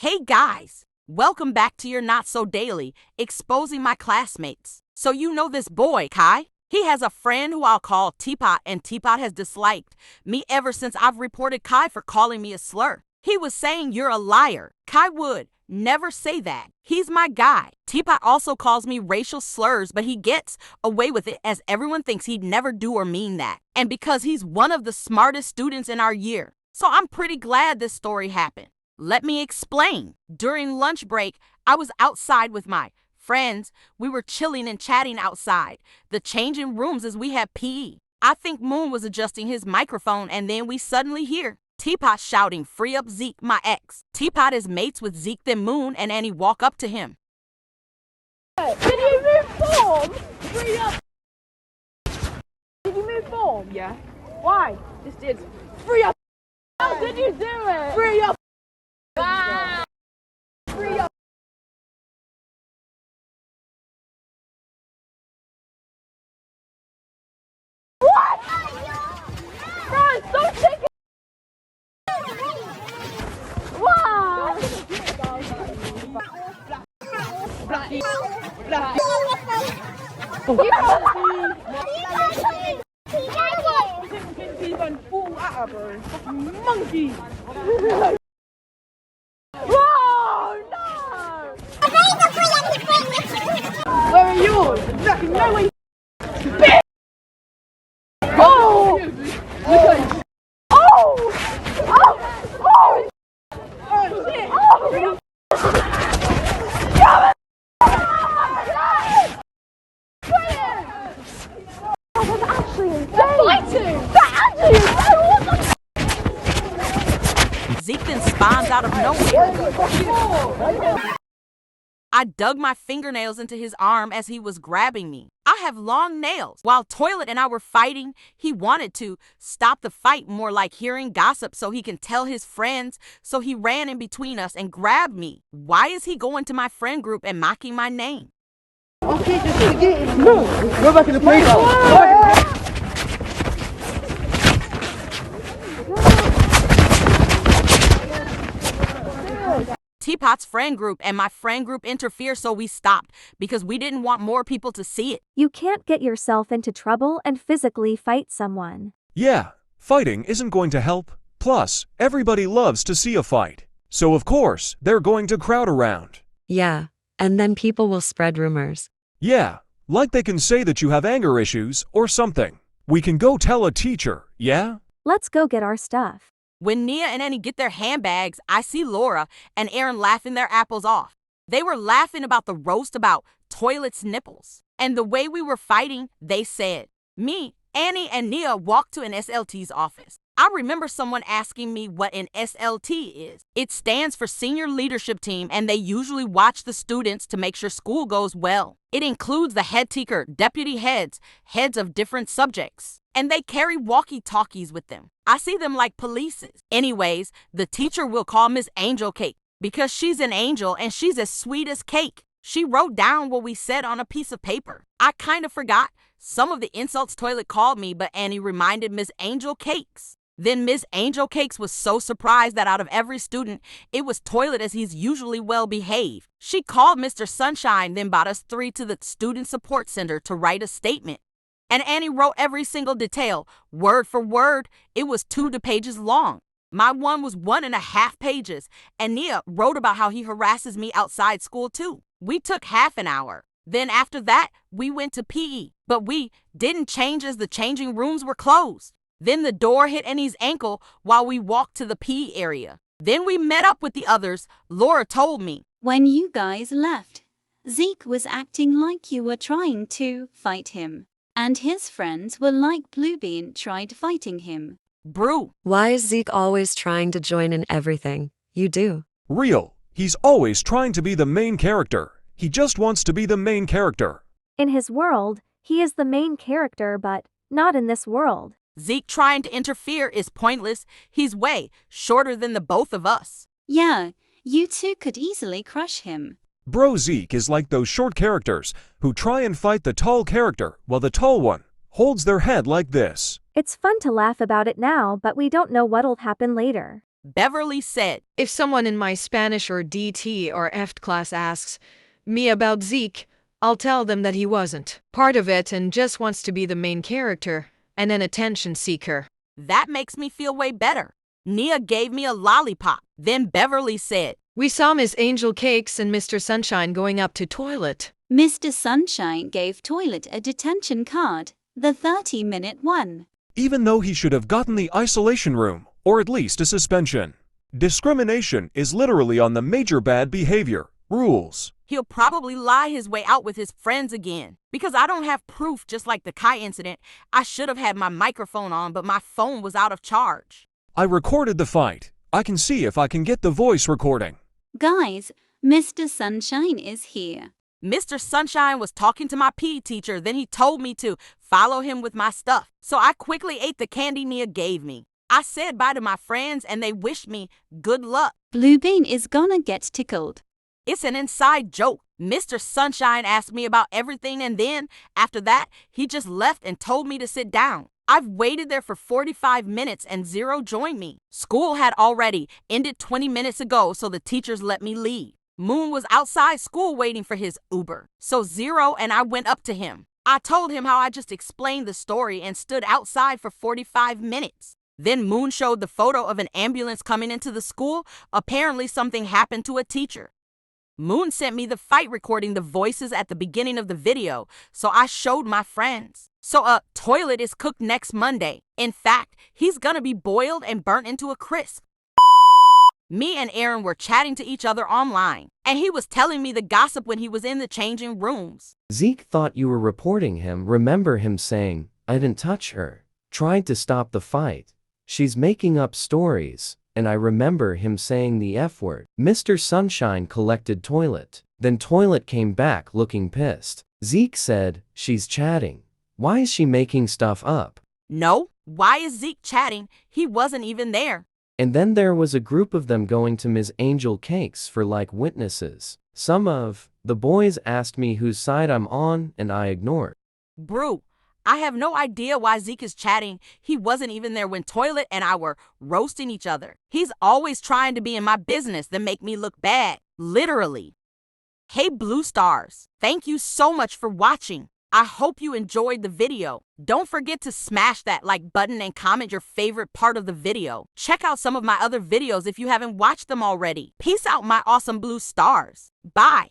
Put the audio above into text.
Hey guys, welcome back to your Not So Daily, exposing my classmates. So you know this boy, Kai? He has a friend who I'll call Teapot, and Teapot has disliked me ever since I've reported Kai for calling me a slur. He was saying you're a liar. Kai would never say that. He's my guy. Teapot also calls me racial slurs, but he gets away with it as everyone thinks he'd never do or mean that. And because he's one of the smartest students in our year. So I'm pretty glad this story happened. Let me explain. During lunch break, I was outside with my friends. We were chilling and chatting outside the changing rooms as we had PE. I think Moon was adjusting his microphone, and then we suddenly hear Teapot shouting, "Free up Zeke, my ex." Teapot is mates with Zeke, then Moon and Annie walk up to him. Did you move form? Free up. Did you move form? Yeah, Why? just did. Free up. How did you do it? Free up! Wow. Free up. What? Guys, don't take it. Wow. Monkey! Whoa, no! Where are you? Fucking no way! Oh! Oh! Oh! Oh shit! Oh! That's actually insane! That's actually insane! Zeke then spawns out of nowhere. I dug my fingernails into his arm as he was grabbing me. I have long nails. While Toilet and I were fighting, he wanted to stop the fight, more like hearing gossip so he can tell his friends. So he ran in between us and grabbed me. Why is he going to my friend group and mocking my name? Okay, just forget it. No! Go back in the playground! Teapot's friend group and my friend group interfered, so we stopped because we didn't want more people to see it. You can't get yourself into trouble and physically fight someone. Yeah, fighting isn't going to help. Plus, everybody loves to see a fight. So of course, they're going to crowd around. Yeah, and then people will spread rumors. Yeah, like they can say that you have anger issues or something. We can go tell a teacher, yeah? Let's go get our stuff. When Nia and Annie get their handbags, I see Laura and Aaron laughing their apples off. They were laughing about the roast about Toilet's nipples. And the way we were fighting, they said. Me, Annie, and Nia walked to an SLT's office. I remember someone asking me what an SLT is. It stands for Senior Leadership Team, and they usually watch the students to make sure school goes well. It includes the head teacher, deputy heads, heads of different subjects. And they carry walkie-talkies with them. I see them like polices. Anyways, the teacher will call Miss Angel Cake because she's an angel and she's as sweet as cake. She wrote down what we said on a piece of paper. I kind of forgot some of the insults Toilet called me, but Annie reminded Miss Angel Cakes. Then Miss Angel Cakes was so surprised that out of every student, it was Toilet, as he's usually well behaved. She called Mr. Sunshine, then brought us three to the Student Support Center to write a statement. And Annie wrote every single detail, word for word. It was 2 pages long. My one was 1.5 pages. And Nia wrote about how he harasses me outside school too. We took half an hour. Then after that, we went to PE. But we didn't change as the changing rooms were closed. Then the door hit Annie's ankle while we walked to the PE area. Then we met up with the others. Laura told me. When you guys left, Zeke was acting like you were trying to fight him. And his friends were like Bluebean tried fighting him. Brew. Why is Zeke always trying to join in everything you do? Real. He's always trying to be the main character. He just wants to be the main character. In his world, he is the main character, but not in this world. Zeke trying to interfere is pointless. He's way shorter than the both of us. Yeah, you two could easily crush him. Bro Zeke is like those short characters who try and fight the tall character while the tall one holds their head like this. It's fun to laugh about it now, but we don't know what'll happen later. Beverly said, If someone in my Spanish or DT or EFT class asks me about Zeke, I'll tell them that he wasn't part of it and just wants to be the main character and an attention seeker. That makes me feel way better. Nia gave me a lollipop. Then Beverly said, We saw Miss Angel Cakes and Mr. Sunshine going up to toilet. Mr. Sunshine gave Toilet a detention card, the 30-minute one. Even though he should have gotten the isolation room, or at least a suspension. Discrimination is literally on the major bad behavior rules. He'll probably lie his way out with his friends again. Because I don't have proof, just like the Kai incident. I should have had my microphone on, but my phone was out of charge. I recorded the fight. I can see if I can get the voice recording. Guys, Mr. Sunshine is here. Mr. Sunshine was talking to my PE teacher, then he told me to follow him with my stuff. So I quickly ate the candy Nia gave me. I said bye to my friends and they wished me good luck. Bluebean is gonna get tickled. It's an inside joke. Mr. Sunshine asked me about everything and then, after that, he just left and told me to sit down. I've waited there for 45 minutes and Zero joined me. School had already ended 20 minutes ago, so the teachers let me leave. Moon was outside school waiting for his Uber. So Zero and I went up to him. I told him how I just explained the story and stood outside for 45 minutes. Then Moon showed the photo of an ambulance coming into the school. Apparently something happened to a teacher. Moon sent me the fight recording the voices at the beginning of the video, so I showed my friends. So Toilet is cooked next Monday. In fact, he's gonna be boiled and burnt into a crisp. Me and Aaron were chatting to each other online, and he was telling me the gossip when he was in the changing rooms. Zeke thought you were reporting him. Remember him saying, I didn't touch her. Tried to stop the fight. She's making up stories. And I remember him saying the F word. Mr. Sunshine collected Toilet. Then Toilet came back looking pissed. Zeke said, she's chatting. Why is she making stuff up? No, why is Zeke chatting? He wasn't even there. And then there was a group of them going to Ms. Angel Cakes for like witnesses. Some of the boys asked me whose side I'm on and I ignored. Brew, I have no idea why Zeke is chatting. He wasn't even there when Toilet and I were roasting each other. He's always trying to be in my business to make me look bad. Literally. Hey Blue Stars, thank you so much for watching. I hope you enjoyed the video. Don't forget to smash that like button and comment your favorite part of the video. Check out some of my other videos if you haven't watched them already. Peace out, my awesome Blue Stars. Bye.